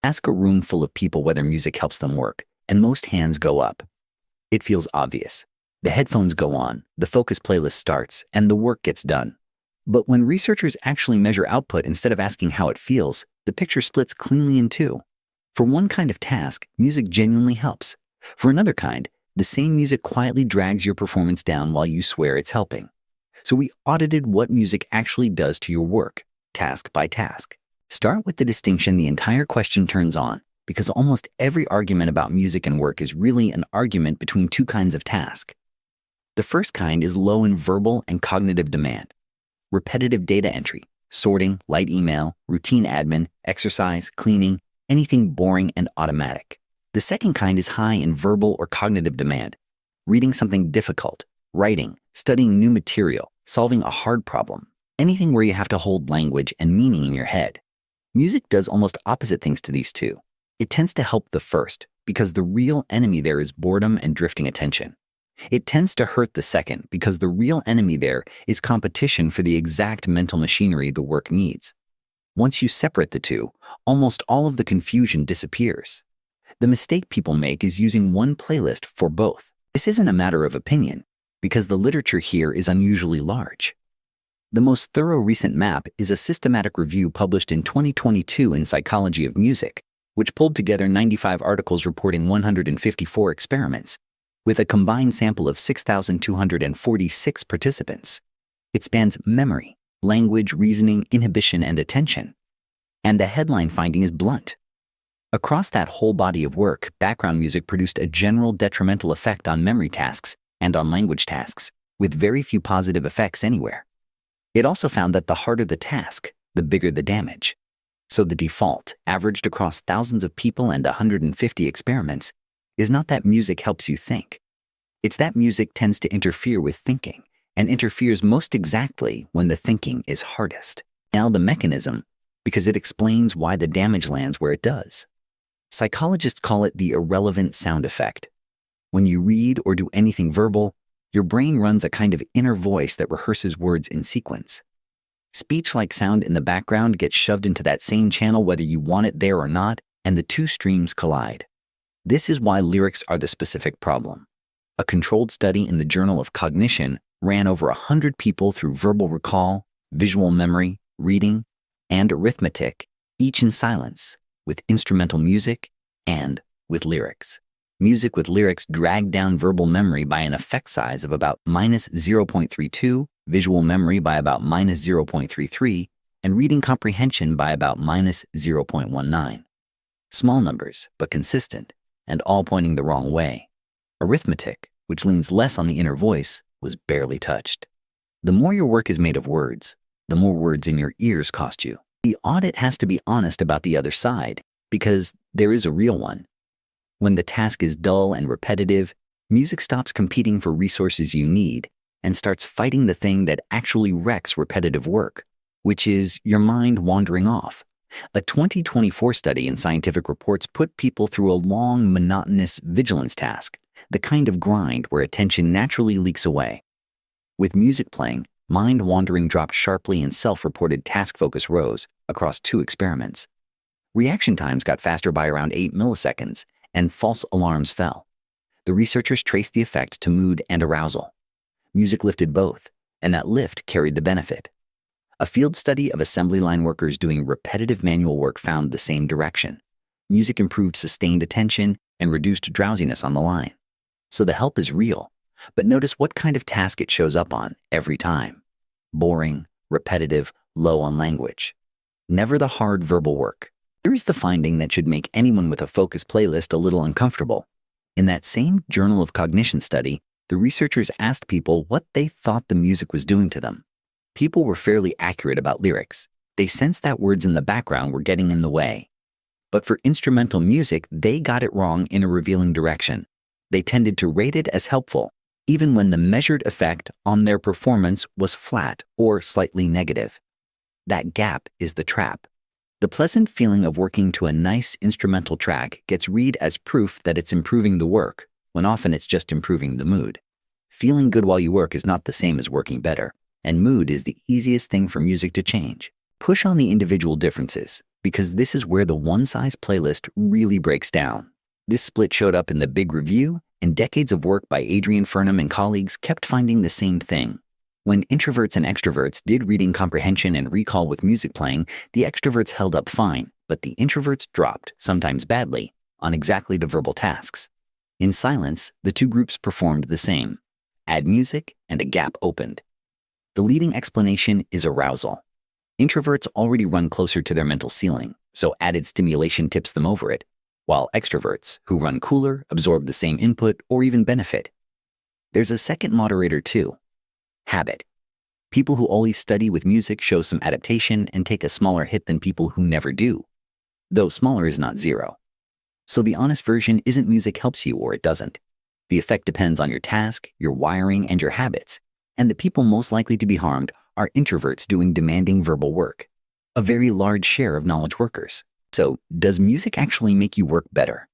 Ask a room full of people whether music helps them work, and most hands go up. It feels obvious. The headphones go on, the focus playlist starts, and the work gets done. But when researchers actually measure output instead of asking how it feels, the picture splits cleanly in two. For one kind of task, music genuinely helps. For another kind, the same music quietly drags your performance down while you swear it's helping. So we audited what music actually does to your work, task by task. Start with the distinction the entire question turns on, because almost every argument about music and work is really an argument between two kinds of task. The first kind is low in verbal and cognitive demand. Repetitive data entry, sorting, light email, routine admin, exercise, cleaning, anything boring and automatic. The second kind is high in verbal or cognitive demand. Reading something difficult, writing, studying new material, solving a hard problem, anything where you have to hold language and meaning in your head. Music does almost opposite things to these two. It tends to help the first, because the real enemy there is boredom and drifting attention. It tends to hurt the second, because the real enemy there is competition for the exact mental machinery the work needs. Once you separate the two, almost all of the confusion disappears. The mistake people make is using one playlist for both. This isn't a matter of opinion, because the literature here is unusually large. The most thorough recent map is a systematic review published in 2022 in Psychology of Music, which pulled together 95 articles reporting 154 experiments, with a combined sample of 6,246 participants. It spans memory, language, reasoning, inhibition, and attention. And the headline finding is blunt. Across that whole body of work, background music produced a general detrimental effect on memory tasks and on language tasks, with very few positive effects anywhere. It also found that the harder the task, the bigger the damage. So the default, averaged across thousands of people and 150 experiments, is not that music helps you think. It's that music tends to interfere with thinking, and interferes most exactly when the thinking is hardest. Now the mechanism, because it explains why the damage lands where it does. Psychologists call it the irrelevant sound effect. When you read or do anything verbal, your brain runs a kind of inner voice that rehearses words in sequence. Speech-like sound in the background gets shoved into that same channel whether you want it there or not, and the two streams collide. This is why lyrics are the specific problem. A controlled study in the Journal of Cognition ran over 100 people through verbal recall, visual memory, reading, and arithmetic, each in silence, with instrumental music and with lyrics. Music with lyrics dragged down verbal memory by an effect size of about minus 0.32, visual memory by about minus 0.33, and reading comprehension by about minus 0.19. Small numbers, but consistent, and all pointing the wrong way. Arithmetic, which leans less on the inner voice, was barely touched. The more your work is made of words, the more words in your ears cost you. The audit has to be honest about the other side, because there is a real one. When the task is dull and repetitive, music stops competing for resources you need and starts fighting the thing that actually wrecks repetitive work, which is your mind wandering off. A 2024 study in Scientific Reports put people through a long, monotonous vigilance task, the kind of grind where attention naturally leaks away. With music playing, mind wandering dropped sharply and self-reported task focus rose across 2 experiments. Reaction times got faster by around 8 milliseconds, and false alarms fell. The researchers traced the effect to mood and arousal. Music lifted both, and that lift carried the benefit. A field study of assembly line workers doing repetitive manual work found the same direction. Music improved sustained attention and reduced drowsiness on the line. So the help is real, but notice what kind of task it shows up on every time. Boring, repetitive, low on language. Never the hard verbal work. Here is the finding that should make anyone with a focus playlist a little uncomfortable. In that same Journal of Cognition study, the researchers asked people what they thought the music was doing to them. People were fairly accurate about lyrics. They sensed that words in the background were getting in the way. But for instrumental music, they got it wrong in a revealing direction. They tended to rate it as helpful, even when the measured effect on their performance was flat or slightly negative. That gap is the trap. The pleasant feeling of working to a nice instrumental track gets read as proof that it's improving the work, when often it's just improving the mood. Feeling good while you work is not the same as working better, and mood is the easiest thing for music to change. Push on the individual differences, because this is where the one-size playlist really breaks down. This split showed up in the big review, and decades of work by Furnham and colleagues kept finding the same thing. When introverts and extroverts did reading comprehension and recall with music playing, the extroverts held up fine, but the introverts dropped, sometimes badly, on exactly the verbal tasks. In silence, the two groups performed the same. Add music, and a gap opened. The leading explanation is arousal. Introverts already run closer to their mental ceiling, so added stimulation tips them over it, while extroverts, who run cooler, absorb the same input or even benefit. There's a second moderator too. Habit. People who always study with music show some adaptation and take a smaller hit than people who never do, though smaller is not zero. So the honest version isn't music helps you or it doesn't. The effect depends on your task, your wiring, and your habits, and the people most likely to be harmed are introverts doing demanding verbal work, a very large share of knowledge workers. So, does music actually make you work better?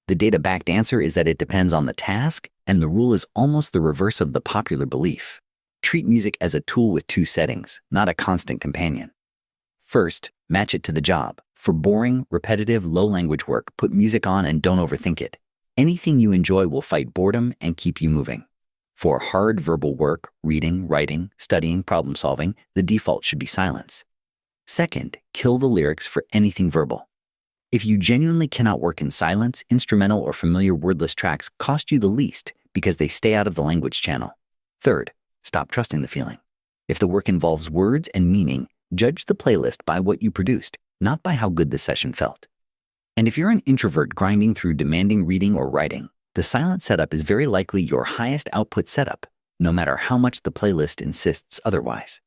The data-backed answer is that it depends on the task, and the rule is almost the reverse of the popular belief. Treat music as a tool with two settings, not a constant companion. First, match it to the job. For boring, repetitive, low-language work, put music on and don't overthink it. Anything you enjoy will fight boredom and keep you moving. For hard verbal work, reading, writing, studying, problem-solving, the default should be silence. Second, kill the lyrics for anything verbal. If you genuinely cannot work in silence, instrumental or familiar wordless tracks cost you the least because they stay out of the language channel. Third, stop trusting the feeling. If the work involves words and meaning, judge the playlist by what you produced, not by how good the session felt. And if you're an introvert grinding through demanding reading or writing, the silent setup is very likely your highest output setup, no matter how much the playlist insists otherwise.